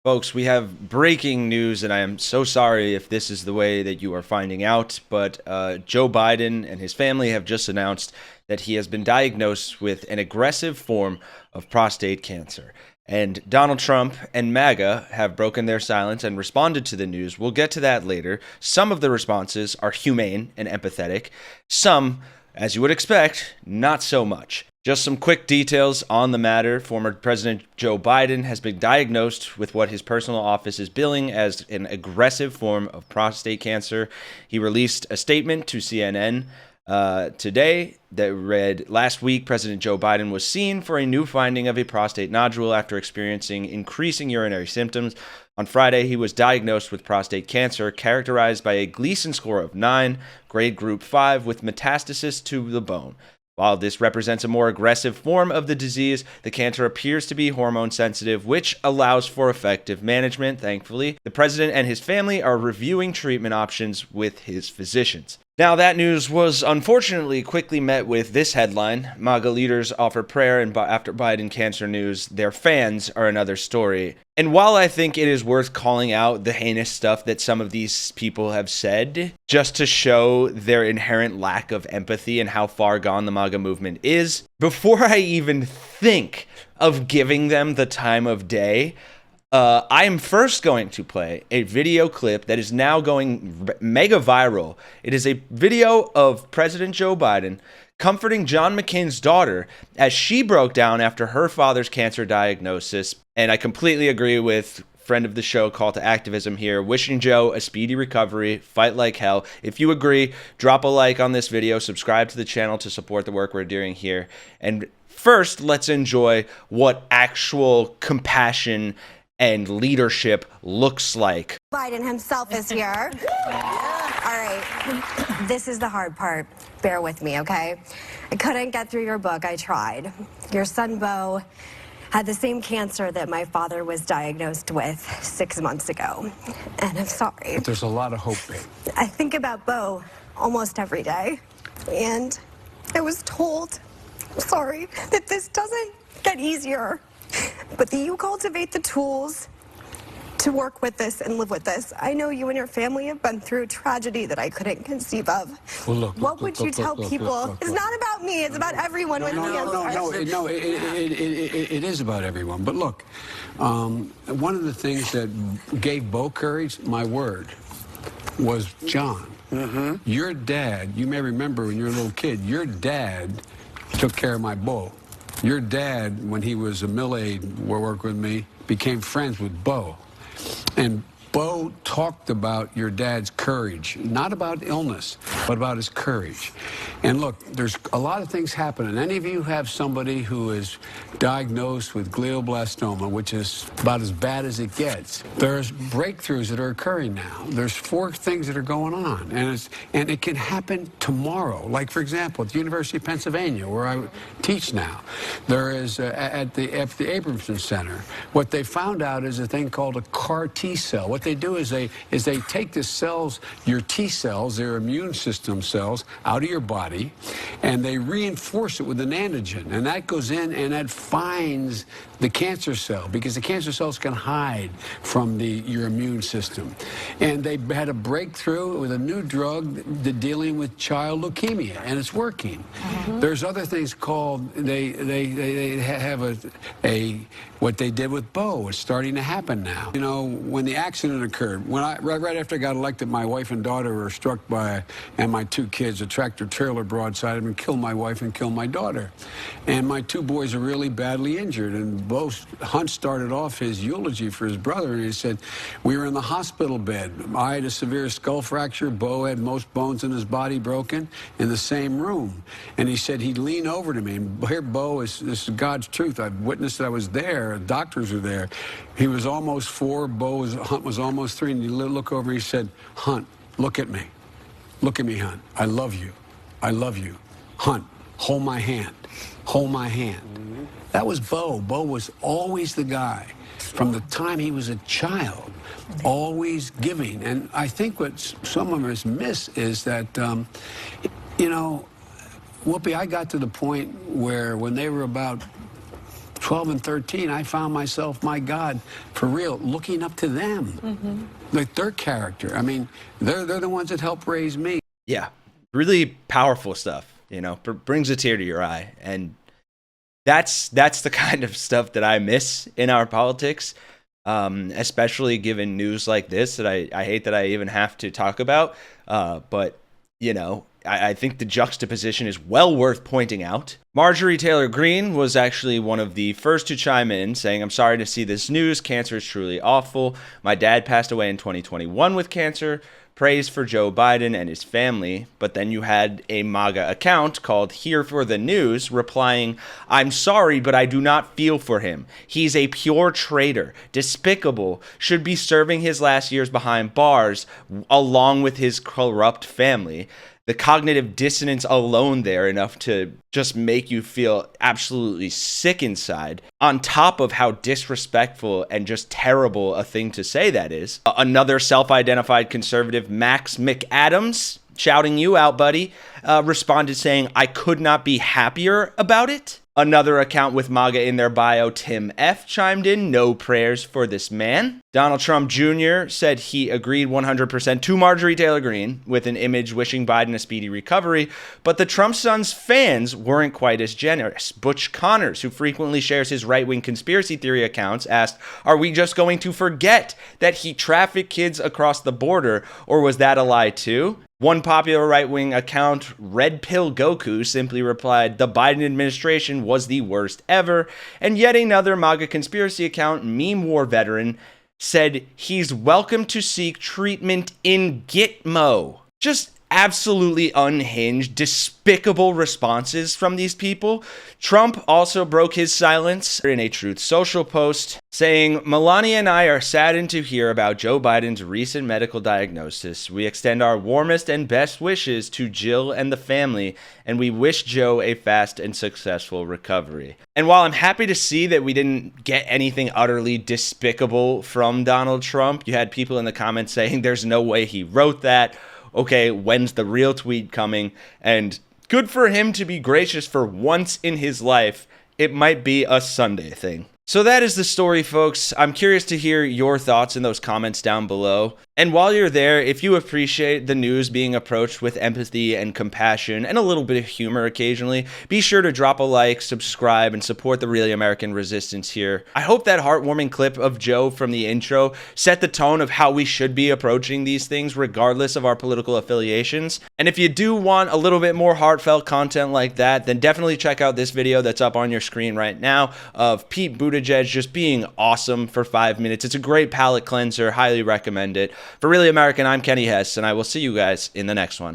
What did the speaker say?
Folks, we have breaking news, and I am so sorry if this is the way that you are finding out, but Joe Biden and his family have just announced that he has been diagnosed with an aggressive form of prostate cancer. And Donald Trump and MAGA have broken their silence and responded to the news. We'll get to that later. Some of the responses are humane and empathetic. Some, as you would expect, not so much. Just some quick details on the matter. Former President Joe Biden has been diagnosed with what his personal office is billing as an aggressive form of prostate cancer. He released a statement to CNN today that read, "Last week, President Joe Biden was seen for a new finding of a prostate nodule after experiencing increasing urinary symptoms. On Friday, he was diagnosed with prostate cancer, characterized by a Gleason score of 9, grade group 5, with metastasis to the bone. While this represents a more aggressive form of the disease, the cancer appears to be hormone sensitive, which allows for effective management, thankfully. The president and his family are reviewing treatment options with his physicians." Now, that news was unfortunately quickly met with this headline: MAGA leaders offer prayer, and after Biden cancer news, their fans are another story. And while I think it is worth calling out the heinous stuff that some of these people have said, just to show their inherent lack of empathy and how far gone the MAGA movement is, before I even think of giving them the time of day, I am first going to play a video clip that is now going mega viral. It is a video of President Joe Biden comforting John McCain's daughter as she broke down after her father's cancer diagnosis. And I completely agree with friend of the show, Call to Activism here, wishing Joe a speedy recovery, fight like hell. If you agree, drop a like on this video, subscribe to the channel to support the work we're doing here. And first, let's enjoy what actual compassion and leadership looks like. Biden himself is here. All right, this is the hard part. Bear with me, okay? I couldn't get through your book. I tried. Your son, Beau, had the same cancer that my father was diagnosed with 6 months ago. And I'm sorry. But there's a lot of hope, babe. I think about Beau almost every day. And I was told, I'm sorry, that this doesn't get easier, but that you cultivate the tools to work with this and live with this. I know you and your family have been through a tragedy that I couldn't conceive of. Well, look, what would you tell people? It's not about me. It's about everyone with cancer. No, it is about everyone. But look, one of the things that gave Beau courage, my word, was John. Your dad, you may remember when you were a little kid, your dad took care of my Beau. Your dad, when he was a mill aide, worked with me, became friends with Beau. And Beau talked about your dad's courage, not about illness, but about his courage. And look, there's a lot of things happening. Any of you have somebody who is diagnosed with glioblastoma, which is about as bad as it gets. There's breakthroughs that are occurring now. There's 4 things that are going on, and it can happen tomorrow. Like, for example, at the University of Pennsylvania, where I teach now, there is at the Abramson Center, what they found out is a thing called a CAR T cell. What they do is they take the cells, your T cells, their immune system cells, out of your body, and they reinforce it with an antigen, and that goes in and that finds the cancer cell, because the cancer cells can hide from your immune system. And they had a breakthrough with a new drug dealing with child leukemia, and it's working. There's other things called, they have what they did with Beau. It's starting to happen now. You know, when the accident occurred, right after I got elected, my wife and daughter were struck by, and my 2 kids, a tractor trailer broadside and killed my wife and killed my daughter. And my 2 boys are really badly injured. And Hunt started off his eulogy for his brother, and he said, we were in the hospital bed. I had a severe skull fracture. Beau had most bones in his body broken, in the same room. And he said he'd lean over to me. And here, Beau, this is God's truth. I've witnessed it. I was there. Doctors were there. He was almost 4. Hunt was almost 3. And he looked over. He said, Hunt, look at me. Look at me, Hunt. I love you. I love you. Hunt, hold my hand. Hold my hand. That was Beau. Beau was always the guy, from the time he was a child, always giving. And I think what some of us miss is that, you know, Whoopi, I got to the point where when they were about 12 and 13, I found myself, my God, for real, looking up to them. Like their character. I mean, they're the ones that helped raise me. Yeah, really powerful stuff, you know, brings a tear to your eye. And that's the kind of stuff that I miss in our politics, especially given news like this that I hate that I even have to talk about. But, you know, I think the juxtaposition is well worth pointing out. Marjorie Taylor Greene was actually one of the first to chime in, saying, "I'm sorry to see this news. Cancer is truly awful. My dad passed away in 2021 with cancer. Praise for Joe Biden and his family." But then you had a MAGA account called Here for the News replying, "I'm sorry, but I do not feel for him. He's a pure traitor, despicable, should be serving his last years behind bars along with his corrupt family." The cognitive dissonance alone there enough to just make you feel absolutely sick inside, on top of how disrespectful and just terrible a thing to say that is. Another self-identified conservative, Max McAdams, shouting you out, buddy, responded saying, "I could not be happier about it." Another account with MAGA in their bio, Tim F., chimed in, "No prayers for this man." Donald Trump Jr. said he agreed 100% to Marjorie Taylor Greene with an image wishing Biden a speedy recovery, but the Trump son's fans weren't quite as generous. Butch Connors, who frequently shares his right-wing conspiracy theory accounts, asked, "Are we just going to forget that he trafficked kids across the border, or was that a lie too?" One popular right-wing account, Red Pill Goku, simply replied, "The Biden administration was the worst ever." And yet another MAGA conspiracy account, Meme War Veteran, said he's welcome to seek treatment in Gitmo. Just absolutely unhinged, despicable responses from these people. Trump also broke his silence in a Truth Social post, saying, "Melania and I are saddened to hear about Joe Biden's recent medical diagnosis. We extend our warmest and best wishes to Jill and the family, and we wish Joe a fast and successful recovery." And while I'm happy to see that we didn't get anything utterly despicable from Donald Trump, you had people in the comments saying there's no way he wrote that. Okay, when's the real tweet coming? And good for him to be gracious for once in his life. It might be a Sunday thing. So that is the story, folks. I'm curious to hear your thoughts in those comments down below. And while you're there, if you appreciate the news being approached with empathy and compassion and a little bit of humor occasionally, be sure to drop a like, subscribe, and support the Really American Resistance here. I hope that heartwarming clip of Joe from the intro set the tone of how we should be approaching these things regardless of our political affiliations. And if you do want a little bit more heartfelt content like that, then definitely check out this video that's up on your screen right now of Pete Buttigieg just being awesome for 5 minutes. It's a great palate cleanser. Highly recommend it. For Really American, I'm Kenny Hesse, and I will see you guys in the next one.